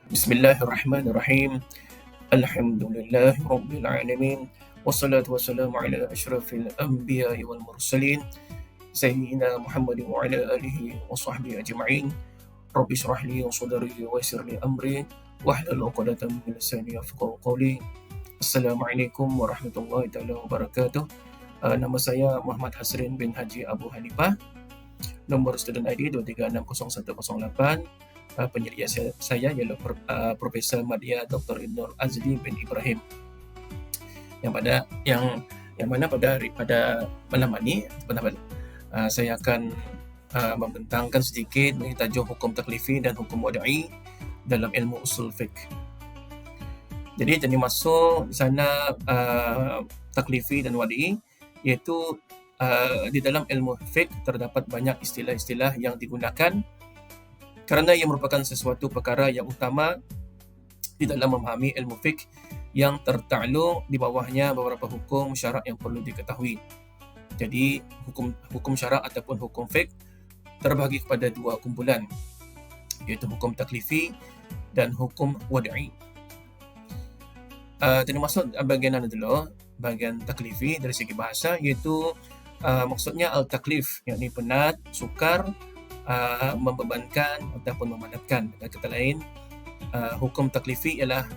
Bismillahirrahmanirrahim. Alhamdulillahirabbil alamin. Wassalatu wassalamu ala asyrafil anbiya'i wal mursalin sayyidina Muhammadin wa ala alihi wa sahbihi ajma'in. Rabbi shrah li sadri wa yassir li amri wahlul 'uqdatam min lisani yafqahu qawli. Assalamualaikum warahmatullahi taala wabarakatuh. Nama saya Muhammad Hasrin bin Haji Abu Hanifah. Nombor student ID 2360108. Penyedia saya ialah Profesor Madya Dr. Ibnul Azli bin Ibrahim. Yang mana pada malam ini saya akan membentangkan sedikit mengenai tajuk hukum taklifi dan hukum wada'i dalam ilmu usul fiqh. Jadi masuk di sana taklifi dan wada'i, iaitu di dalam ilmu fiqh terdapat banyak istilah-istilah yang digunakan kerana ia merupakan sesuatu perkara yang utama di dalam memahami ilmu fiqh yang tertakluk di bawahnya beberapa hukum syarak yang perlu diketahui. Jadi hukum syarak ataupun hukum fiqh terbahagi kepada dua kumpulan, iaitu hukum taklifi dan hukum wada'i. Termasuk bahagian mana dulu? Bahagian taklifi dari segi bahasa, iaitu maksudnya al-taklif, yakni penat, sukar, membebankan ataupun memanatkan. Dengan kata lain, hukum taklifi ialah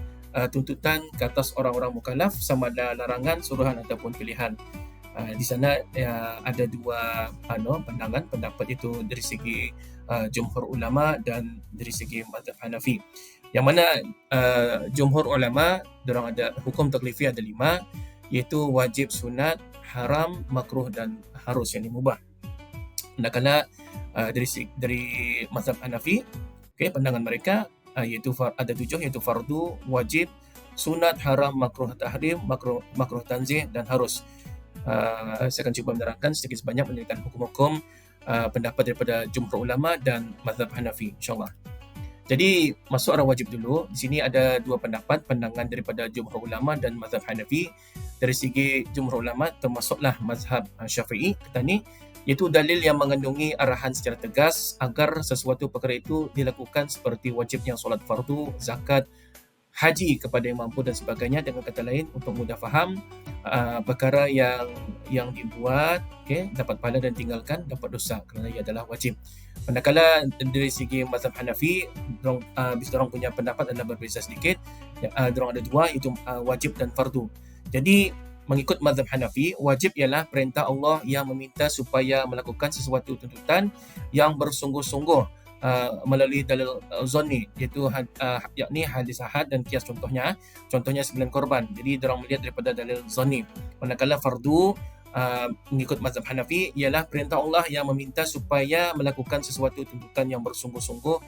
tuntutan ke atas orang-orang mukallaf sama ada larangan, suruhan ataupun pilihan. Di sana ada dua pendapat itu dari segi jumhur ulama dan dari segi mazhab Hanafi. Yang mana jumhur ulama, diorang ada hukum taklifi ada 5, iaitu wajib, sunat, haram, makruh dan harus, yang mubah. Manakala dari mazhab Hanafi, pandangan mereka iaitu ada 7, iaitu fardu, wajib, sunat, haram, makruh tahrim, makruh tanzih dan harus. Saya akan cuba menerangkan sedikit sebanyak mengenai hukum-hukum pendapat daripada jumhur ulama dan mazhab Hanafi, insyaAllah. Jadi masuk arah wajib dulu. Di sini ada dua pandangan daripada jumhur ulama dan mazhab Hanafi. Dari segi jumhur ulama termasuklah mazhab Syafi'i, kata ni, iaitu dalil yang mengandungi arahan secara tegas agar sesuatu perkara itu dilakukan seperti wajibnya solat fardu, zakat, haji kepada yang mampu dan sebagainya. Dengan kata lain, untuk mudah faham, perkara yang dibuat dapat pahala dan tinggalkan dapat dosa kerana ia adalah wajib. Manakala dari segi mazhab Hanafi, diorang punya pendapat adalah berbeza sedikit. Diorang ada dua, iaitu wajib dan fardu. Jadi mengikut mazhab Hanafi, wajib ialah perintah Allah yang meminta supaya melakukan sesuatu tuntutan yang bersungguh-sungguh melalui dalil zonni, iaitu yakni hadis ahad dan kias. Contohnya 9 korban. Jadi diorang melihat daripada dalil zonni. Manakala fardu mengikut mazhab Hanafi ialah perintah Allah yang meminta supaya melakukan sesuatu tuntutan yang bersungguh-sungguh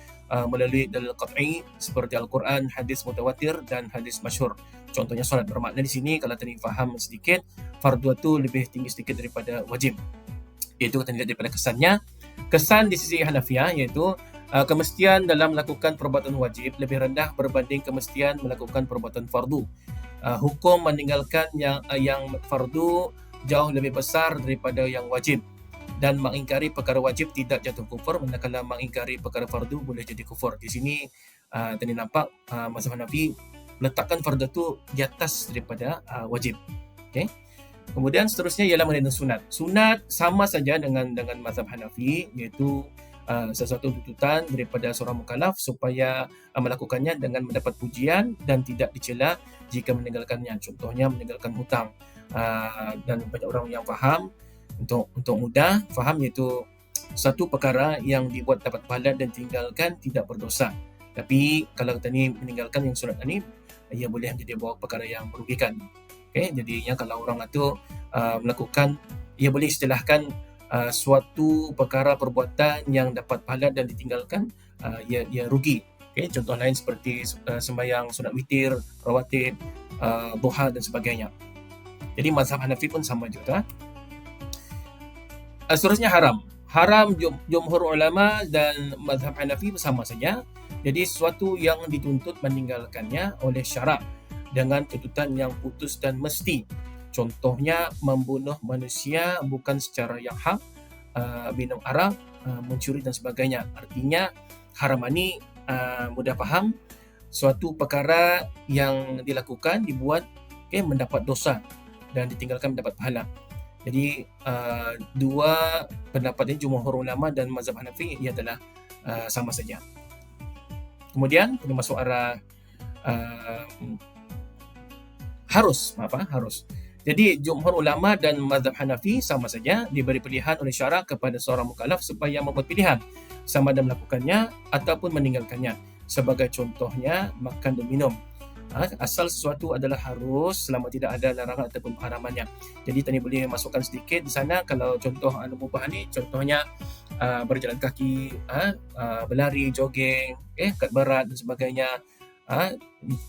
melalui dalil qat'i seperti Al-Quran, hadis mutawatir dan hadis masyhur. Contohnya solat. Bermakna di sini, kalau tadi faham sedikit, fardu itu lebih tinggi sedikit daripada wajib. Iaitu kita lihat daripada kesannya. Kesan di sisi Hanafiah iaitu kemestian dalam melakukan perbuatan wajib lebih rendah berbanding kemestian melakukan perbuatan fardu. Hukum meninggalkan yang fardu jauh lebih besar daripada yang wajib, dan mengingkari perkara wajib tidak jatuh kufur, manakala mengingkari perkara fardu boleh jadi kufur. Di sini tadi nampak mazhab Hanafi letakkan fardu itu di atas daripada wajib. Kemudian seterusnya ialah mengenai sunat. Sunat sama saja dengan mazhab Hanafi, iaitu sesuatu tuntutan daripada seorang mukallaf supaya melakukannya dengan mendapat pujian dan tidak dicela jika meninggalkannya. Contohnya meninggalkan hutang. Dan banyak orang yang faham, untuk mudah faham, iaitu satu perkara yang dibuat dapat pahala dan tinggalkan tidak berdosa. Tapi kalau kita ni meninggalkan yang sunat ni, ia boleh menjadi bawa perkara yang merugikan. Jadinya kalau orang itu melakukan, ia boleh istilahkan suatu perkara perbuatan yang dapat pahala dan ditinggalkan, ia rugi. Contoh lain seperti sembahyang sunat witir, rawatib, duha dan sebagainya. Jadi mazhab Hanafi pun sama juga. Seterusnya haram. Haram jumhur ulama dan mazhab Hanafi sama saja. Jadi sesuatu yang dituntut meninggalkannya oleh syarak dengan tuntutan yang putus dan mesti. Contohnya membunuh manusia bukan secara yang hak, minum arak, mencuri dan sebagainya. Artinya haram ini mudah faham, suatu perkara yang dilakukan, dibuat, mendapat dosa dan ditinggalkan mendapat pahala. Jadi dua pendapat ini jumhur ulama dan mazhab Hanafi ia adalah sama saja. Kemudian kita masuk arah harus. Jadi jumhur ulama dan mazhab Hanafi sama saja, diberi pilihan oleh syara kepada seorang mukallaf supaya membuat pilihan sama ada melakukannya ataupun meninggalkannya. Sebagai contohnya makan dan minum. Asal sesuatu adalah harus selama tidak ada larangan ataupun pengharamannya. Jadi tadi boleh masukkan sedikit di sana kalau contoh mubah ni, contohnya berjalan kaki, berlari, jogging, kat barat dan sebagainya.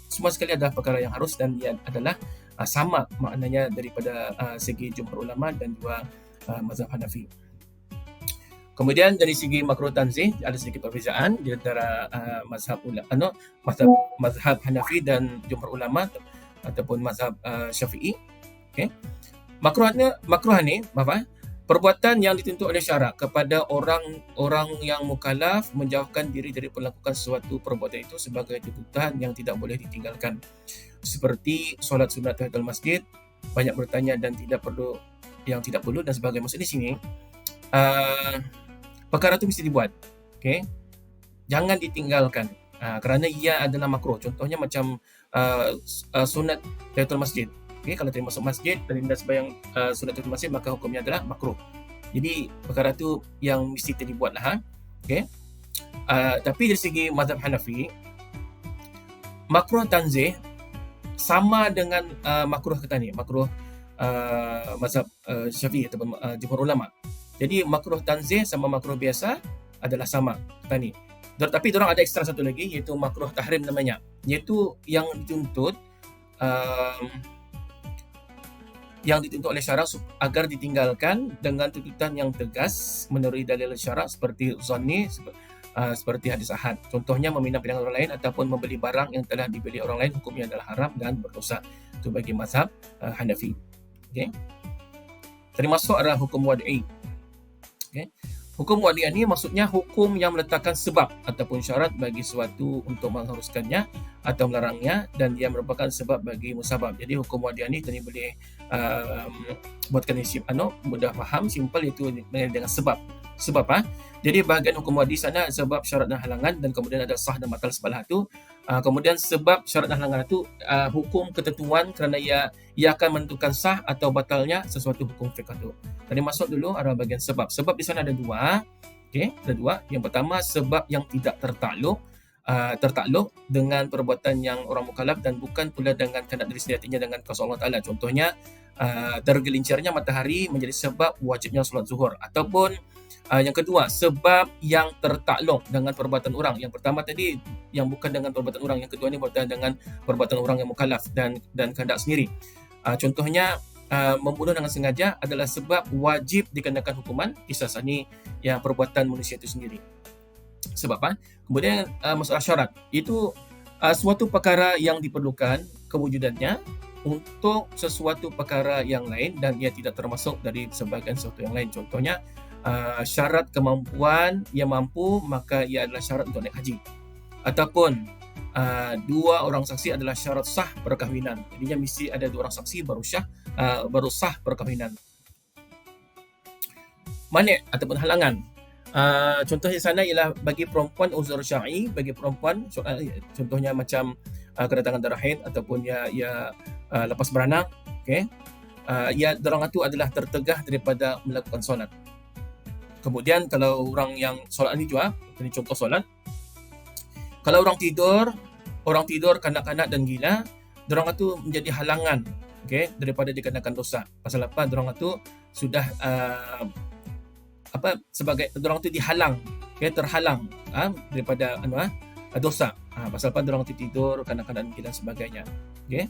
Semua sekali adalah perkara yang harus dan ia adalah sama maknanya daripada segi jumhur ulama dan juga mazhab Hanafi. Kemudian dari segi makruh tanzih ada sedikit perbezaan di antara mazhab Hanafi dan jumhur ulama ataupun mazhab Syafi'i. Okey. Makruh ni perbuatan yang dituntut oleh syarak kepada orang yang mukallaf menjauhkan diri dari melakukan sesuatu perbuatan itu sebagai tuntutan yang tidak boleh ditinggalkan. Seperti solat sunat tahiyatul masjid, banyak bertanya dan tidak perlu dan sebagainya. Maksud di sini perkara itu mesti dibuat. Okey. Jangan ditinggalkan kerana ia adalah makruh. Contohnya macam sunat tahiyatul masjid. Okey, kalau kita masuk masjid dan hendak sembahyang sunat tahiyatul masjid maka hukumnya adalah makruh. Jadi perkara itu yang mesti dibuatlah. Okey. Tapi dari segi mazhab Hanafi, makruh tanzih sama dengan makruh kata ni, makruh mazhab Syafi'i ataupun jumhur ulama. Jadi makruh tanzih sama makruh biasa adalah sama kata ni. Tapi diorang ada ekstra satu lagi iaitu makruh tahrim namanya. Iaitu yang dituntut oleh syarak agar ditinggalkan dengan tuntutan yang tegas menurut dalil syarak seperti zanni, seperti hadis ahad. Contohnya meminang pidangan orang lain ataupun membeli barang yang telah dibeli orang lain, hukumnya adalah haram dan berdosa. Itu bagi mazhab Hanafi. Okey. Termasuk adalah hukum wad'i. Okey. Hukum wad'i ini maksudnya hukum yang meletakkan sebab ataupun syarat bagi sesuatu untuk mengharuskannya atau melarangnya dan dia merupakan sebab bagi musabab. Jadi hukum wad'i ini tadi boleh buatkan ini mudah faham, simple, itu dengan sebab. Sebab jadi bahagian hukum wad'i sana sebab, syarat dan halangan, dan kemudian ada sah dan batal sebelah itu. Kemudian sebab, syarat dan halangan itu hukum ketentuan kerana ia akan menentukan sah atau batalnya sesuatu hukum fiqh itu. Tadi masuk dulu ada bahagian sebab. Sebab di sana ada dua. Okey, ada dua. Yang pertama sebab yang tidak tertakluk dengan perbuatan yang orang mukallaf dan bukan pula dengan kehendak diri sendiri, artinya dengan kuasa Allah Taala. Contohnya tergelincirnya matahari menjadi sebab wajibnya solat zuhur, ataupun yang kedua sebab yang tertakluk dengan perbuatan orang. Yang pertama tadi yang bukan dengan perbuatan orang, yang kedua ni berkaitan dengan perbuatan orang yang mukallaf dan kehendak sendiri. Contohnya membunuh dengan sengaja adalah sebab wajib dikenakan hukuman qisas, ni yang perbuatan manusia itu sendiri. Sebab kemudian masalah syarat itu suatu perkara yang diperlukan kewujudannya untuk sesuatu perkara yang lain dan ia tidak termasuk dari sebahagian sesuatu yang lain. Contohnya syarat kemampuan, ia mampu maka ia adalah syarat untuk naik haji, ataupun dua orang saksi adalah syarat sah perkahwinan. Jadinya mesti ada dua orang saksi baru sah perkahwinan. Mani' ataupun halangan. Contoh di sana ialah bagi perempuan uzur syar'i, bagi perempuan contohnya macam kedatangan darah haid ataupun ia lepas beranak. Okey. Dorang itu adalah tertegah daripada melakukan solat. Kemudian kalau orang yang solat ni juga, ini contoh solat. Kalau orang tidur kanak-kanak dan gila, dorang itu menjadi halangan, okey, daripada dikenakan dosa. Pasal apa? Dorang itu sudah sebagai dorang itu dihalang, okey, terhalang daripada dosa. Pasal apa? Dorang itu tidur kanak-kanak dan gila dan sebagainya. Okey.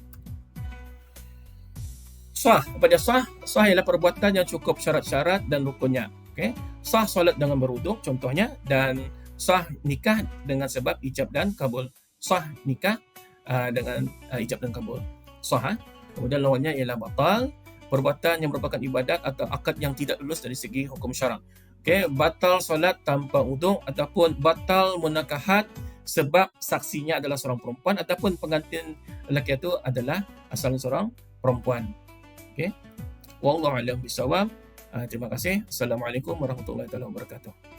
Sah. Apa dia sah? Sah ialah perbuatan yang cukup syarat-syarat dan rukunnya. Okay. Sah solat dengan berwuduk contohnya, dan sah nikah dengan sebab ijab dan kabul. Sah nikah dengan ijab dan kabul. Sah. Kemudian lawannya ialah batal, perbuatan yang merupakan ibadat atau akad yang tidak lulus dari segi hukum syarak. Okay. Batal solat tanpa wuduk ataupun batal munakahat sebab saksinya adalah seorang perempuan ataupun pengantin lelaki itu adalah asalnya seorang perempuan. Okey. Wallahu a'lam bishawab. Terima kasih. Assalamualaikum warahmatullahi wabarakatuh.